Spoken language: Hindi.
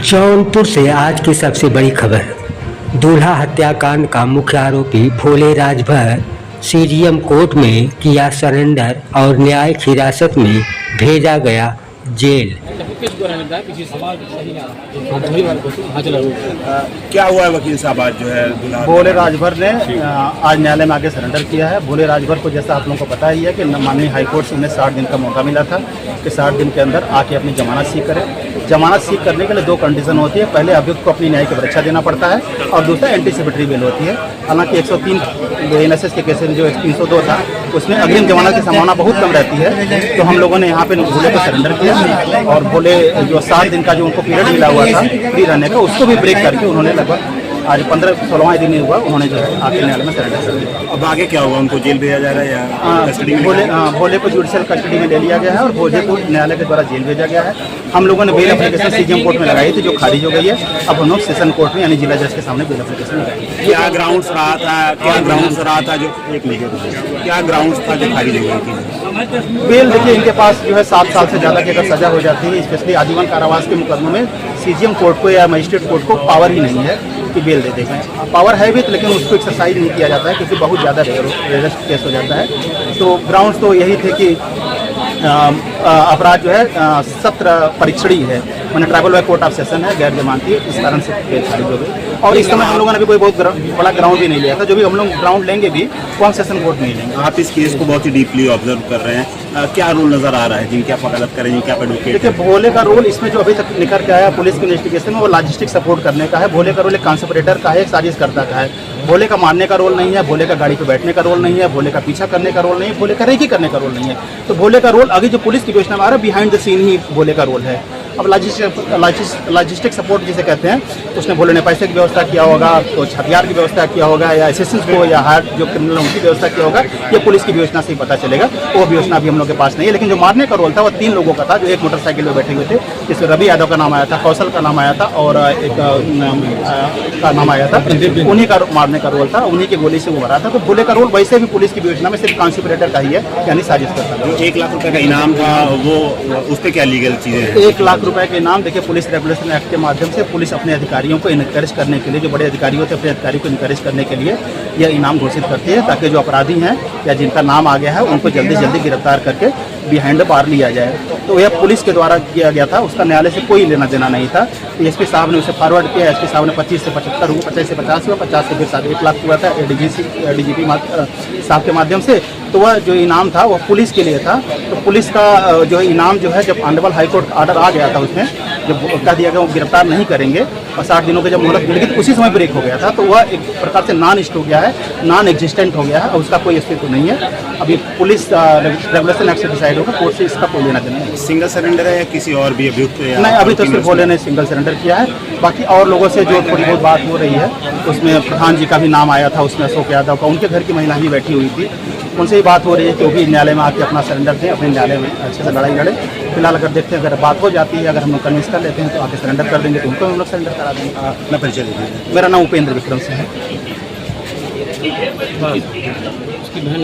जौनपुर से आज की सबसे बड़ी खबर। दूल्हा हत्याकांड का मुख्य आरोपी भोले राजभर सीजीएम कोर्ट में किया सरेंडर और न्यायिक हिरासत में भेजा गया जेल। क्या हुआ है वकील साहब? आज जो है भोले राजभर ने आज न्यायालय में आके सरेंडर किया है। भोले राजभर को जैसा आप लोगों को पता ही है कि माननीय हाईकोर्ट से उन्हें 60 दिन का मौका मिला था कि 60 दिन के अंदर आके अपनी जमानत सीख करें। जमानत सीख करने के लिए 2 कंडीशन होती है। पहले अभियुक्त को अपनी न्याय की परीक्षा देना पड़ता है और दूसरा एंटीसिपेटरी बेल होती है। हालांकि 103 एनएसएस के केस में जो 302 था उसमें अग्रिम जमानत की संभावना बहुत कम रहती है। तो हम लोगों ने यहाँ पे भोले को सरेंडर किया और भोले जो 60 दिन का जो उनको पीरियड मिला हुआ था फ्री रहने का, उसको भी ब्रेक करके उन्होंने लगभग आज 15-16वां दिन ही हुआ, उन्होंने जो है आके न्यायालय में सरेंडर कर दिया। अब आगे क्या होगा? उनको जेल भेजा जा रहा है या कस्टडी में? भोले को जुडिशियल कस्टडी में ले लिया गया है और भोले को न्यायालय के द्वारा जेल भेजा गया है। हम लोगों ने बेल एप्लीकेशन सीजीएम कोर्ट में लगाई थी जो खारिज हो गई है। अब हम लोग सेशन कोर्ट में यानी जिला जज के सामने बेल एप्लीकेशन लगाई। क्या ग्राउंड्स रहा था? क्या ग्राउंड्स था जो खारिज हो गई थी? बेल देखिए, इनके पास जो है 7 साल से ज़्यादा की अगर सजा हो जाती है, स्पेशली आजीवन कारावास के मुकदमों में सीजीएम कोर्ट को या मजिस्ट्रेट कोर्ट को पावर ही नहीं है कि बेल दे दें। पावर है भी लेकिन उसको एक्सरसाइज नहीं किया जाता है क्योंकि बहुत ज़्यादा रेयरेस्ट केस हो जाता है। तो ग्राउंड्स तो यही थे कि अपराध जो है सत्र परीक्षणी है, मैंने tribal by court of session है, गैर जमानती, इस कारण से बेल खारिज हो गई। और इस समय हम लोगों ने भी कोई बहुत बड़ा ग्राउंड भी नहीं लिया था। जो भी हम लोग ग्राउंड लेंगे भी वो हम सेशन कोर्ट में ही लेंगे। आप इस केस को बहुत ही डीपली ऑब्जर्व कर रहे हैं, क्या रोल नजर आ रहा है जिनकी आप वकालत करें, जिनकी आप एडवोकेट? देखिए, भोले का रोल इसमें जो अभी तक निकल के आया पुलिस की इन्वेस्टिगेशन में वो लॉजिस्टिक सपोर्ट करने का है। भोले का रोल एक कॉन्स्पिरेटर का है, एक साजिशकर्ता का है। भोले का मारने का रोल नहीं है, भोले का गाड़ी पे बैठने का रोल नहीं है, भोले का पीछा करने का रोल नहीं है, भोले का रेकी करने का रोल नहीं है। तो भोले का रोल अभी जो पुलिस की योजना में आ रहा है बिहाइंड द सीन ही भोले का रोल है। अब लॉजिस्टिक सपोर्ट जिसे कहते हैं, उसने भोले ने पैसे की व्यवस्था किया होगा, तो हथियार की व्यवस्था किया होगा, या असिस्टेंस को या हार्ड जो क्रिमिनल उनकी व्यवस्था किया होगा, ये पुलिस की योजना से ही पता चलेगा। वो योजना भी हम लोग के पास नहीं है। लेकिन जो मारने का रोल था वो 3 लोगों का था जो एक मोटरसाइकिल में बैठे हुए थे, जिसमें रवि यादव का नाम आया था, कौशल का नाम आया था और एक का नाम आया था। उन्हीं का मारने का रोल था, उन्हीं की गोली से वो मरा था। तो भोले का रोल वैसे भी पुलिस की योजना में सिर्फ कॉन्स्पिरेटर का ही है, यानी साजिश करता था। 1 लाख रुपए का इनाम था वो, उस पर क्या लीगल चीजें हैं? 1 लाख रुपए के इनाम, देखिए पुलिस रेगुलेशन एक्ट के माध्यम से पुलिस अपने अधिकारियों को इनकरेज करने के लिए, जो बड़े अधिकारी होते हैं अपने अधिकारियों को इनकरेज करने के लिए यह इनाम घोषित करती है ताकि जो अपराधी हैं या जिनका नाम आ गया है उनको जल्दी से जल्दी गिरफ्तार करके बिहाइंड बार लिया जाए। तो यह पुलिस के द्वारा किया गया था, उसका न्यायालय से कोई लेना देना नहीं था। एसपी साहब ने उसे फॉरवर्ड किया। एसपी साहब ने 25 से 75 हुआ, 50 से 50 हुआ, 50 से फिर 1 लाख हुआ था डीजीपी साहब के माध्यम से। तो वह जो इनाम था वह पुलिस के लिए था। तो पुलिस का जो इनाम जो है, जब ऑनरेबल हाईकोर्ट ऑर्डर आ गया था उसमें जब कह दिया गया वो गिरफ्तार नहीं करेंगे और 60 दिनों के जब मोहलत मिल गई तो उसी समय ब्रेक हो गया था। तो वह एक प्रकार से नॉन इस्ट हो गया है, नॉन एग्जिस्टेंट हो गया है और उसका कोई अस्तित्व नहीं है। अभी पुलिस रेगुलेशन एक्ट से डिसाइड होगा, कोर्ट से इसका कोई लेना देना नहीं। सिंगल सरेंडर है या किसी और भी अभियुक्त? नहीं, अभी तो सिर्फ भोले ने सिंगल सरेंडर किया है। बाकी और लोगों से जो थोड़ी बहुत बात हो रही है, उसमें प्रधान जी का भी नाम आया था, उसमें अशोक यादव का, उनके घर की महिला भी बैठी हुई थी, उनसे ही बात हो रही है कि वो भी न्यायालय में आके अपना सरेंडर दें, अपने न्यायालय में अच्छे से लड़ाई लड़े। फिलहाल अगर देखते हैं, अगर बात हो जाती है, अगर हम लोग कन्विंस कर लेते हैं तो आके सरेंडर कर देंगे, तो उनको हम लोग सरेंडर करा देंगे। अपना परिचय दीजिए। मेरा नाम उपेंद्र विक्रम सिंह है। उसकी बहन